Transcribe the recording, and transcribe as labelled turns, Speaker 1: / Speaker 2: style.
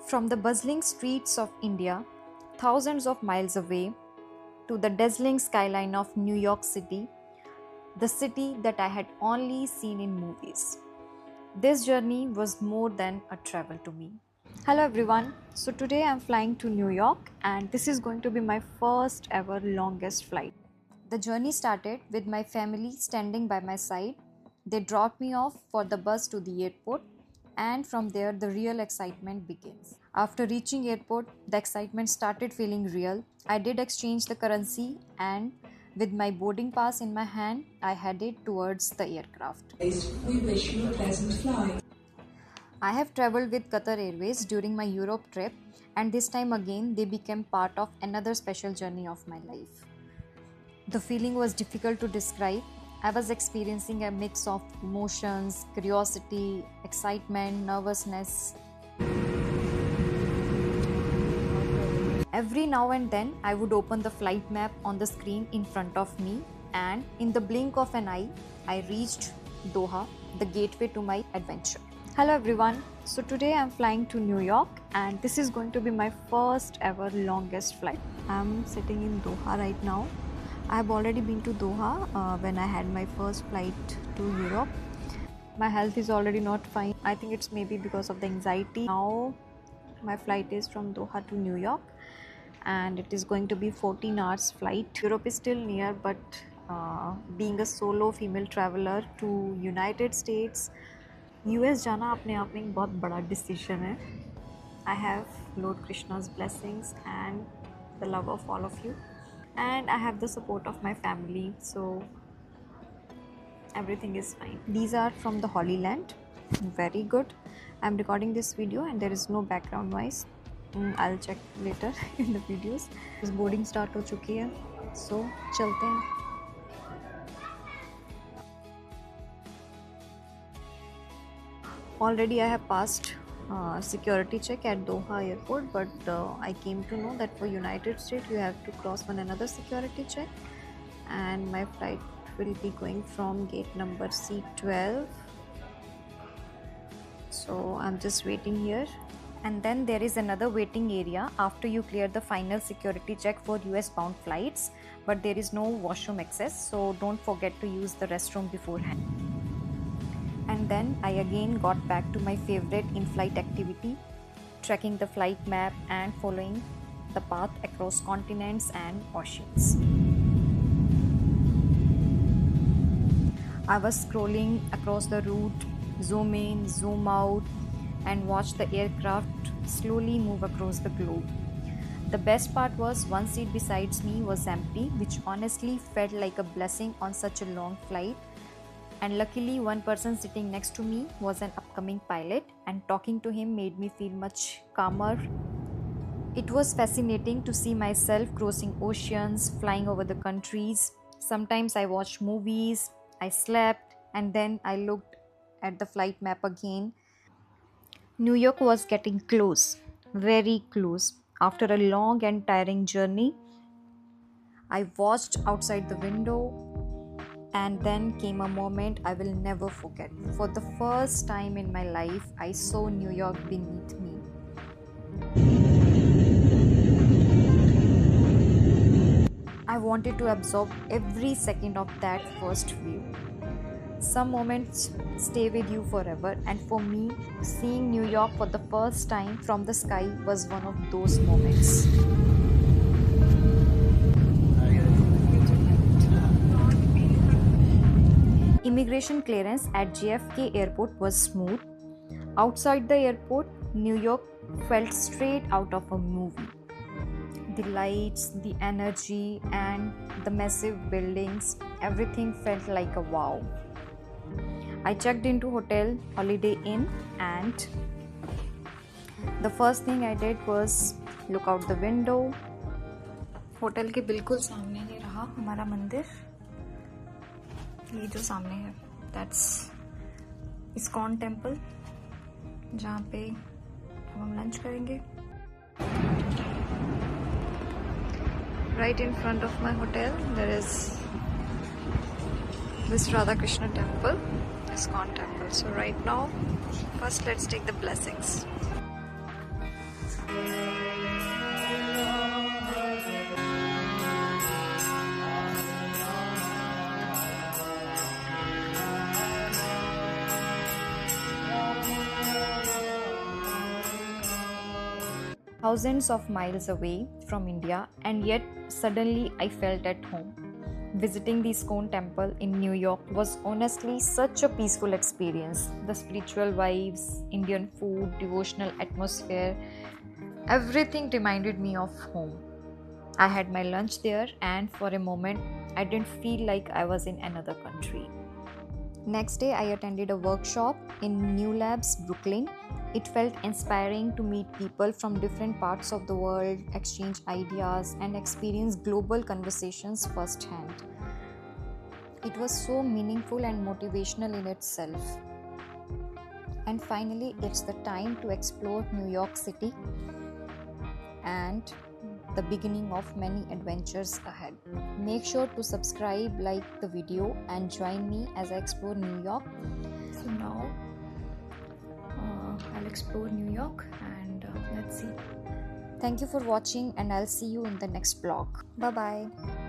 Speaker 1: From the bustling streets of India, thousands of miles away, to the dazzling skyline of New York City, the city that I had only seen in movies. This journey was more than a travel to me. Hello everyone. So today I'm flying to New York and this is going to be my first ever longest flight. The journey started with my family standing by my side. They dropped me off for the bus to the airport and from there the real excitement begins. After reaching airport, the excitement started feeling real. I did exchange the currency and with my boarding pass in my hand, I headed towards the aircraft.
Speaker 2: We wish you a pleasant flight.
Speaker 1: I have traveled with Qatar Airways during my Europe trip and this time again they became part of another special journey of my life. The feeling was difficult to describe. I was experiencing a mix of emotions, curiosity, excitement, nervousness. Every now and then, I would open the flight map on the screen in front of me, and in the blink of an eye, I reached Doha, the gateway to my adventure. Hello everyone. So today I'm flying to New York, and this is going to be my first ever longest flight. I'm sitting in Doha right now. I have already been to Doha when I had my first flight to Europe. My health is already not fine. I think it's maybe because of the anxiety. Now my flight is from Doha to New York and it is going to be 14 hours flight. Europe is still near, but being a solo female traveler to United States, US जाना अपने आप में एक बहुत बड़ा decision है. I have Lord Krishna's blessings and the love of all of you. And I have the support of my family, so everything is fine. These are from the Holy Land, very good. I'm recording this video and there is no background noise. I'll check later in the videos. This boarding start हो चुकी है, so चलते हैं. Already I have passed security check at Doha airport, but I came to know that for United States you have to cross one another security check, and my flight will be going from gate number C12. So I'm just waiting here, and then there is another waiting area after you clear the final security check for US bound flights, but there is no washroom access, so don't forget to use the restroom beforehand. And then I again got back to my favorite in-flight activity, tracking the flight map and following the path across continents and oceans. I was scrolling across the route, zoom in, zoom out, and watch the aircraft slowly move across the globe. The best part was one seat besides me was empty, which honestly felt like a blessing on such a long flight. And luckily one person sitting next to me was an upcoming pilot, and talking to him made me feel much calmer. It was fascinating to see myself crossing oceans, flying over the countries. Sometimes I watched movies, I slept, and then I looked at the flight map again. New York was getting close, very close. After a long and tiring journey, I watched outside the window. And then came a moment I will never forget. For the first time in my life, I saw New York beneath me. I wanted to absorb every second of that first view. Some moments stay with you forever, and for me, seeing New York for the first time from the sky was one of those moments. Immigration clearance at JFK airport was smooth. Outside the airport, New York felt straight out of a movie. The lights, the energy, and the massive buildings, everything felt like a wow. I checked into hotel Holiday Inn, and the first thing I did was look out the window. Hotel के बिल्कुल सामने ही रहा हमारा मंदिर. ये जो सामने है, दैट्स इस्कॉन टेम्पल, जहाँ पे हम लंच करेंगे. Right in front of my hotel, there is this Radha Krishna temple, ISKCON temple. So right now, first let's take the blessings. Thousands of miles away from India, and yet suddenly I felt at home. Visiting the ISKCON temple in New York was honestly such a peaceful experience. The spiritual vibes, Indian food, devotional atmosphere, everything reminded me of home. I had my lunch there, and for a moment, I didn't feel like I was in another country. Next day, I attended a workshop in New Labs, Brooklyn. It felt inspiring to meet people from different parts of the world, exchange ideas, and experience global conversations firsthand. It was so meaningful and motivational in itself. And finally, it's the time to explore New York City and the beginning of many adventures ahead. Make sure to subscribe, like the video, and join me as I explore New York. So now I'll explore New York and let's see. Thank you for watching, and I'll see you in the next vlog. Bye bye.